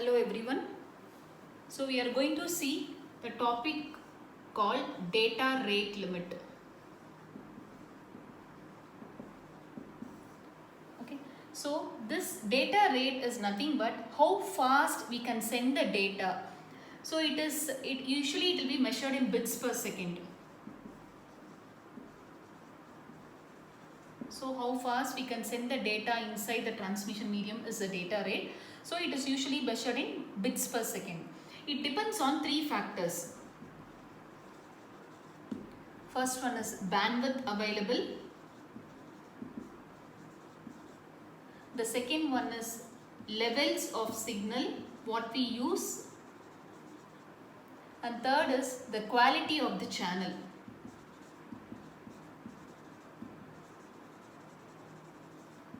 Hello everyone. So we are going to see the topic called data rate limit. Okay. So this data rate is nothing but how fast we can send the data. So it will be measured in bits per second. So how fast we can send the data inside the transmission medium is the data rate. So it is usually measured in bits per second. It depends on three factors. First one is bandwidth available. The second one is levels of signal what we use. And third is the quality of the channel.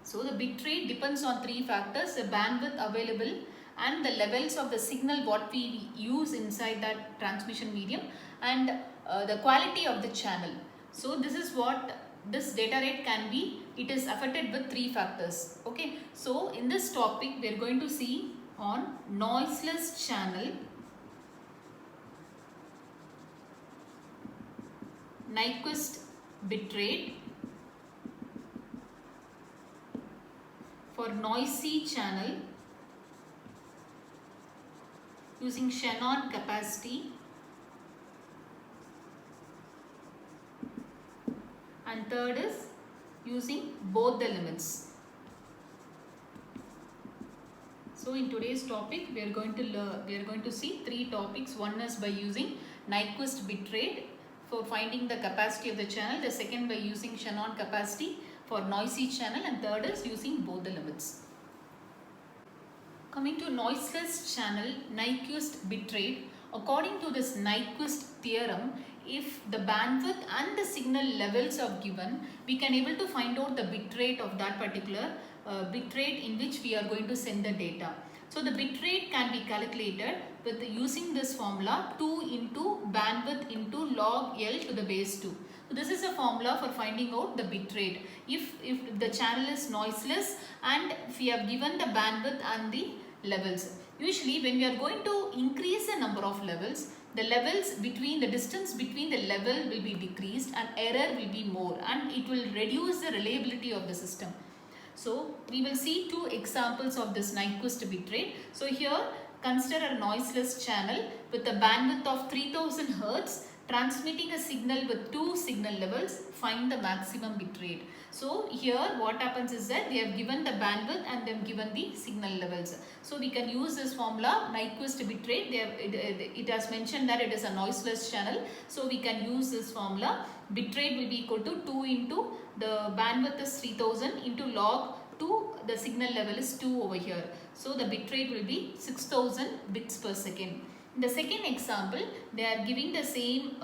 So the bit rate depends on three factors: the bandwidth available and the levels of the signal what we use inside that transmission medium, and the quality of the channel. So this is what this data rate can be. It is affected with three factors. Okay. So in this topic we are going to see on noiseless channel, Nyquist bit rate, for noisy channel using Shannon capacity, and third is using both the limits. So in today's topic we are going to see three topics. One is by using Nyquist bit rate for finding the capacity of the channel, the second by using Shannon capacity for noisy channel, and third is using both the limits. Coming to noiseless channel Nyquist bit rate, according to this Nyquist theorem, if the bandwidth and the signal levels are given, we can able to find out the bit rate of that particular bit rate in which we are going to send the data. So the bit rate can be calculated with using this formula 2 into bandwidth into log L to the base 2. So this is a formula for finding out the bit rate. If the channel is noiseless and if we have given the bandwidth and the levels. Usually when we are going to increase the number of levels, the distance between the level will be decreased and error will be more, and it will reduce the reliability of the system. So we will see two examples of this Nyquist bit rate. So here consider a noiseless channel with a bandwidth of 3000 Hz transmitting a signal with two signal levels. Find the maximum bit rate. So here what happens is that they have given the bandwidth and then given the signal levels. So we can use this formula Nyquist bit rate. It has mentioned that it is a noiseless channel. So we can use this formula. Bit rate will be equal to 2 into the bandwidth is 3000 into log 2, the signal level is 2 over here. So the bit rate will be 6000 bits per second. In the second example, they are giving the same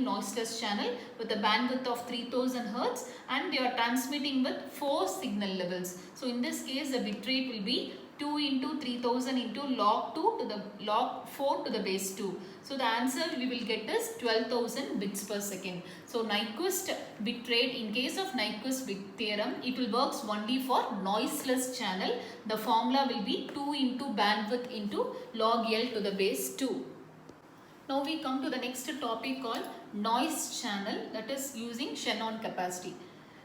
noiseless channel with a bandwidth of 3000 Hz and they are transmitting with 4 signal levels. So in this case, the bit rate will be 2 into 3000 into log 2 to the log 4 to the base 2. So the answer we will get is 12,000 bits per second. So Nyquist bit rate, in case of Nyquist bit theorem, it will works only for noiseless channel. The formula will be 2 into bandwidth into log L to the base 2. Now we come to the next topic called noise channel, that is using Shannon capacity.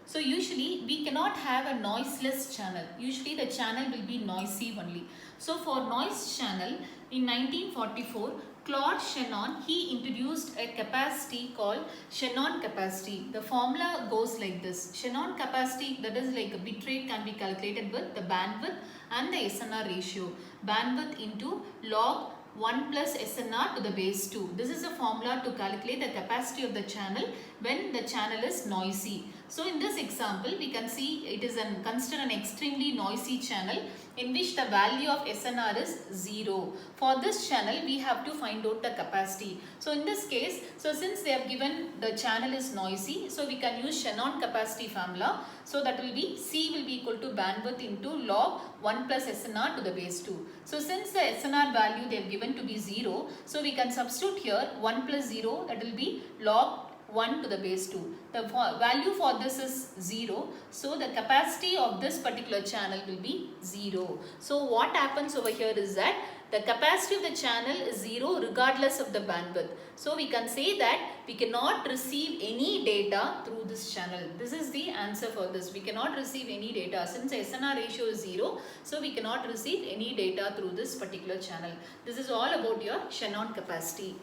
So usually we cannot have a noiseless channel. Usually the channel will be noisy only. So for noise channel in 1944, Claude Shannon, he introduced a capacity called Shannon capacity. The formula goes like this. Shannon capacity, that is like a bit rate, can be calculated with the bandwidth and the SNR ratio. Bandwidth into log 1 plus SNR to the base 2. This is a formula to calculate the capacity of the channel when the channel is noisy. So in this example, we can see it is consider an extremely noisy channel in which the value of SNR is 0. For this channel, we have to find out the capacity. So in this case, so since they have given the channel is noisy, so we can use Shannon capacity formula. So that will be C will be equal to bandwidth into log 1 plus SNR to the base 2. So since the SNR value they have given to be 0, so we can substitute here 1 plus 0, that will be log 1 to the base 2. The value for this is 0. So the capacity of this particular channel will be 0. So what happens over here is that the capacity of the channel is 0 regardless of the bandwidth. So we can say that we cannot receive any data through this channel. This is the answer for this. We cannot receive any data since SNR ratio is 0. So we cannot receive any data through this particular channel. This is all about your Shannon capacity.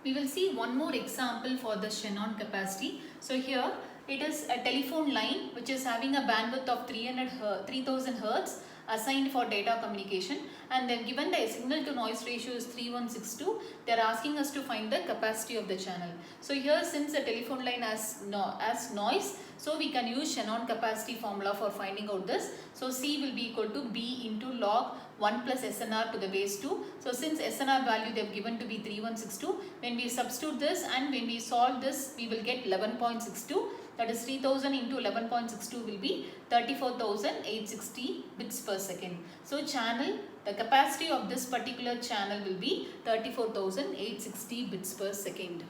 We will see one more example for the Shannon capacity. So here it is a telephone line which is having a bandwidth of 3000 Hertz assigned for data communication, and then given the signal to noise ratio is 3162, they are asking us to find the capacity of the channel. So here, since the telephone line has noise, so we can use Shannon capacity formula for finding out this. So C will be equal to B into log 1 plus SNR to the base 2. So since SNR value they have given to be 3162, when we substitute this and when we solve this, we will get 11.62. That is 3000 into 11.62 will be 34,860 bits per second. So channel, the capacity of this particular channel will be 34,860 bits per second.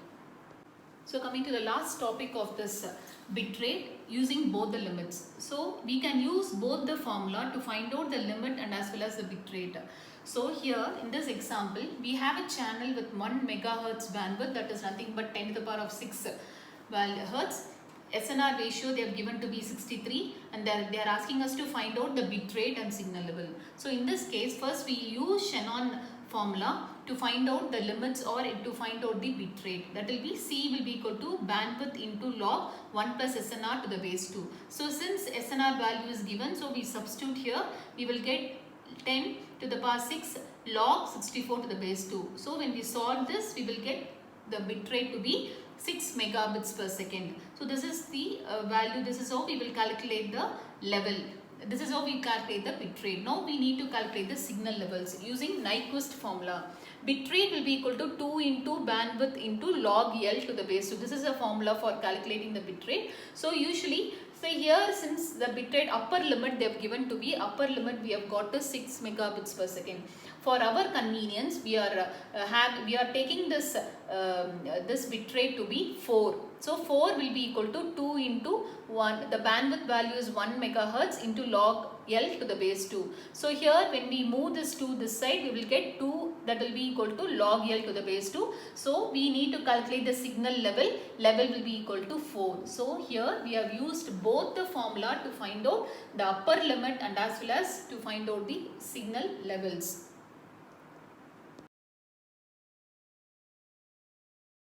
So coming to the last topic of this bit rate, using both the limits. So we can use both the formula to find out the limit and as well as the bit rate. So here in this example, we have a channel with 1 megahertz bandwidth, that is nothing but 10 to the power of 6 hertz. SNR ratio they have given to be 63, and they are asking us to find out the bit rate and signal level. So in this case, first we use Shannon formula to find out the limits or to find out the bit rate. That will be C will be equal to bandwidth into log 1 plus SNR to the base 2. So since SNR value is given, so we substitute here, we will get 10 to the power 6 log 64 to the base 2. So when we solve this, we will get the bit rate to be 6 megabits per second. So this is the value. This is how we will calculate the level. This is how we calculate the bit rate. Now we need to calculate the signal levels using Nyquist formula. Bit rate will be equal to 2 into bandwidth into log L to the base 2. This is a formula for calculating the bit rate. So usually, say here, since the bit rate upper limit they have given to be upper limit, we have got to 6 megabits per second. For our convenience, we are taking this this bit rate to be 4. So 4 will be equal to 2 into 1. The bandwidth value is 1 megahertz into log L to the base 2. So here when we move this to this side, we will get 2, that will be equal to log L to the base 2. So we need to calculate the signal level. Level will be equal to 4. So here we have used both the formula to find out the upper limit and as well as to find out the signal levels.